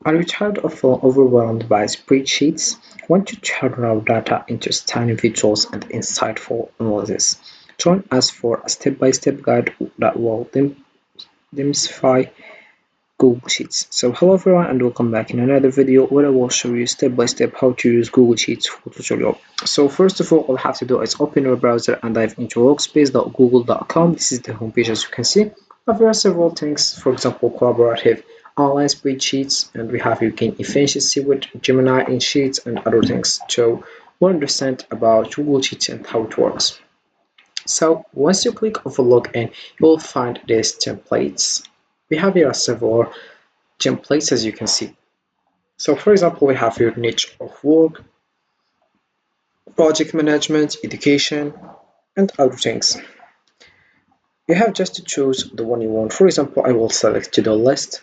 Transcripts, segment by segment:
Are you tired of feeling overwhelmed by spreadsheets? Want to turn raw data into stunning visuals and insightful analysis? Join us for a step-by-step guide that will demystify Google Sheets. So hello everyone and welcome back in another video where I will show you step by step how to use Google Sheets for tutorial. So first of all have to do is open your browser and dive into workspace.google.com. This is the homepage as you can see. But there are several things, for example collaborative online spreadsheets, and we have you gain efficiency with Gemini in Sheets and other things. So we'll understand about Google Sheets and how it works. So once you click on login, you will find these templates. We have here several templates as you can see. So for example, we have your niche of work, project management, education, and other things. You have just to choose the one you want. For example, I will select to-do list.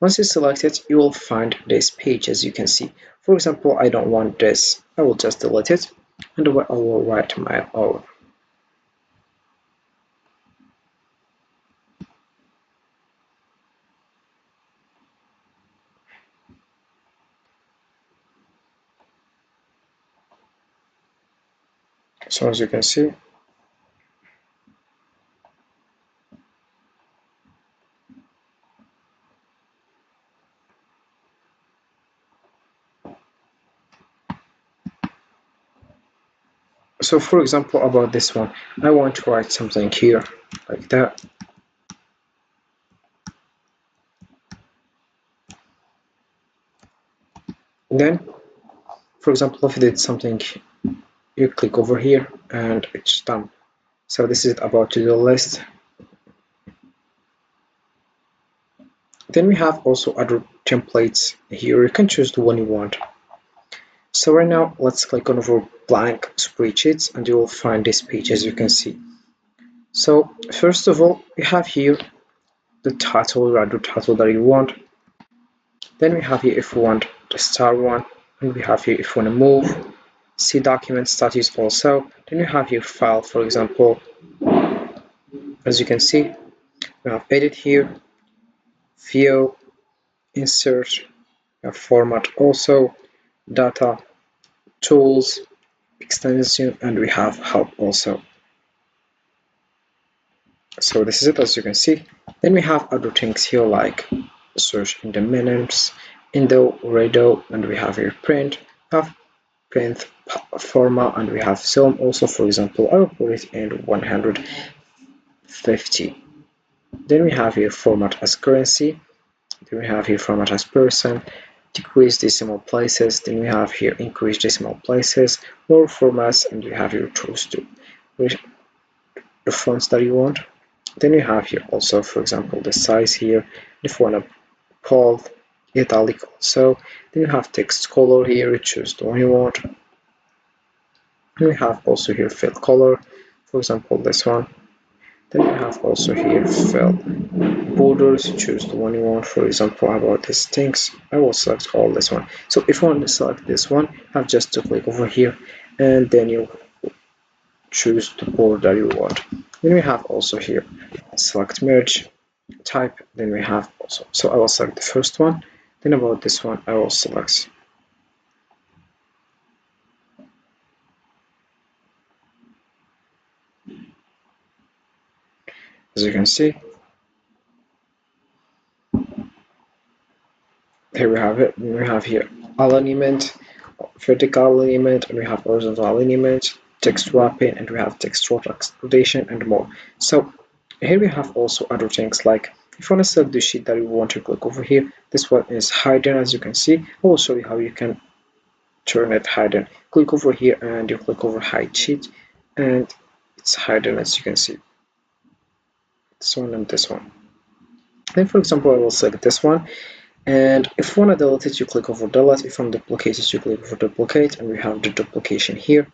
Once you select it, you will find this page as you can see. For example, I don't want this. I will just delete it and I will write my own. So as you can see, so for example about this one, I want to write something here like that. Then for example if you did something, you click over here and it's done. So this is about to-do list. Then we have also other templates here. You can choose the one you want. So right now let's click on over blank spreadsheets and you will find this page as you can see. So first of all we have here the title, the title that you want. Then we have here if we want the star one, and we have here if we want to move, see document status also. Then we have here file, for example, as you can see we have edit here, view, insert, we have format also, data, tools, extension, and we have help also. So this is it as you can see. Then we have other things here like search in the menus, indo, radio, and we have here print, we have print format, and we have zoom also. For example, I will put it in 150. Then we have here format as currency. Then we have here format as person, decrease decimal places. Then we have here increase decimal places, more formats, and you have your choose to the fonts that you want. Then you have here also, for example, the size here. If you want to bold, italic also. Then you have text color here. You choose the one you want. And we have also here fill color, for example this one. Then we have also here fill borders. Choose the one you want. For example, about these things, I will select all this one. So if you want to select this one, you have just to click over here and then you choose the border you want. Then we have also here select merge type. Then we have also, so I will select the first one. Then about this one I will select. As you can see, here we have it. We have here alignment, vertical alignment, and we have horizontal alignment, text wrapping, and we have text rotation and more. So here we have also other things like if you want to select the sheet that you want to click over here, this one is hidden as you can see. I will show you how you can turn it hidden. Click over here and you click over hide sheet and it's hidden as you can see. This one and this one. Then for example I will select this one, and if you want to delete it you click over delete. If you want to duplicate it you click over duplicate, and we have the duplication here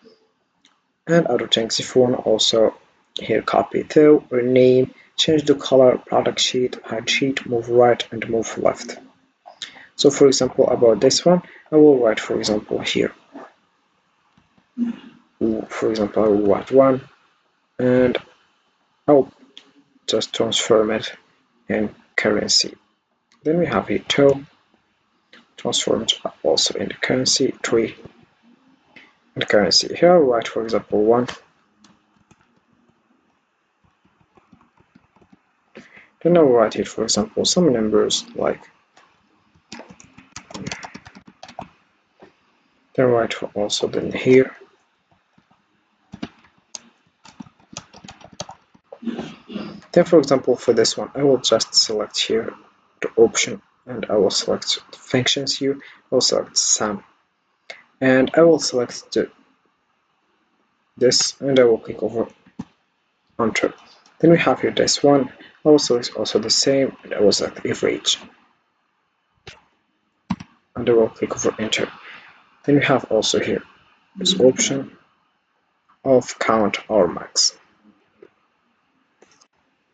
and other things. If you want to also here copy to rename, change the color, product sheet, hide sheet, move right and move left. So for example about this one I will write for example here, for example I will write one and I'll just transform it in currency. Then we have here toe, transformed also into currency, tree, and currency. Here I'll write, for example, 1. Then I'll write here, for example, some numbers like, then write also then here. Then, for example, for this one, I will just select here the option, and I will select the functions here. I will select sum, and I will select this, and I will click over enter. Then we have here this one. I will select also the same, and I will select average, and I will click over enter. Then we have also here this option of count or max.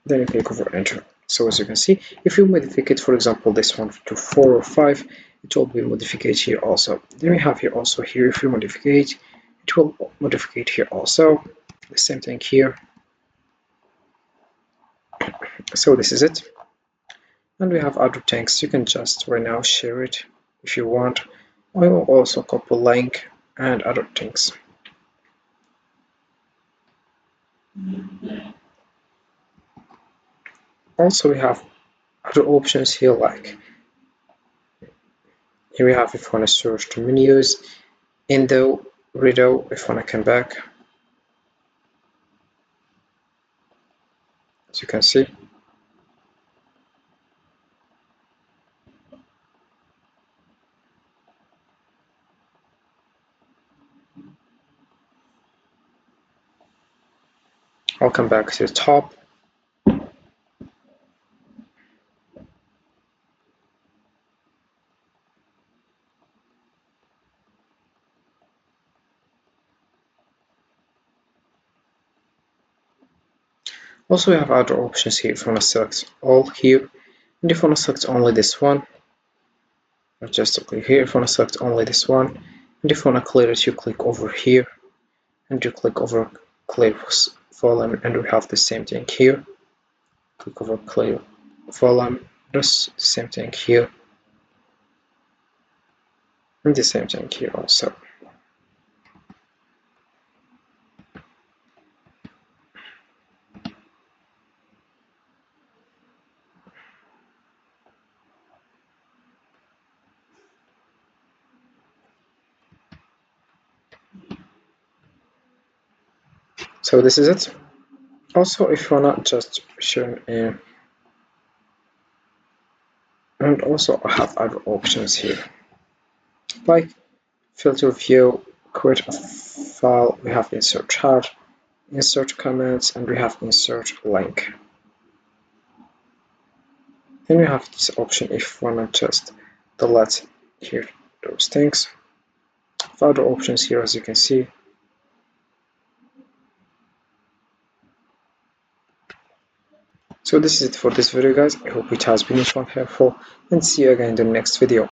Then you click over enter. So as you can see, if you modify it, for example, this one to 4 or 5, it will be modified here also. Then we have here also here, if you modify it, it will modify it here also. The same thing here. So this is it. And we have other things. You can just right now share it if you want. I will also copy link and other things. Also, we have other options here, like here we have if you want to search the menus, Indo, Rido, if you want to come back. As you can see, I'll come back to the top. Also, we have other options here. If you want to select all here, and if you want to select only this one, just click here. If you want to select only this one, and if you want to clear it, you click over here, and you click over clear volume, and we have the same thing here. Click over clear volume, just the same thing here, and the same thing here also. So this is it. Also, if you wanna just show in, and also I have other options here, like filter view, create a file. We have insert chart, insert comments, and we have insert link. Then we have this option if you wanna just delete here those things. Other options here, as you can see. So this is it for this video, guys. I hope it has been useful and helpful, and see you again in the next video.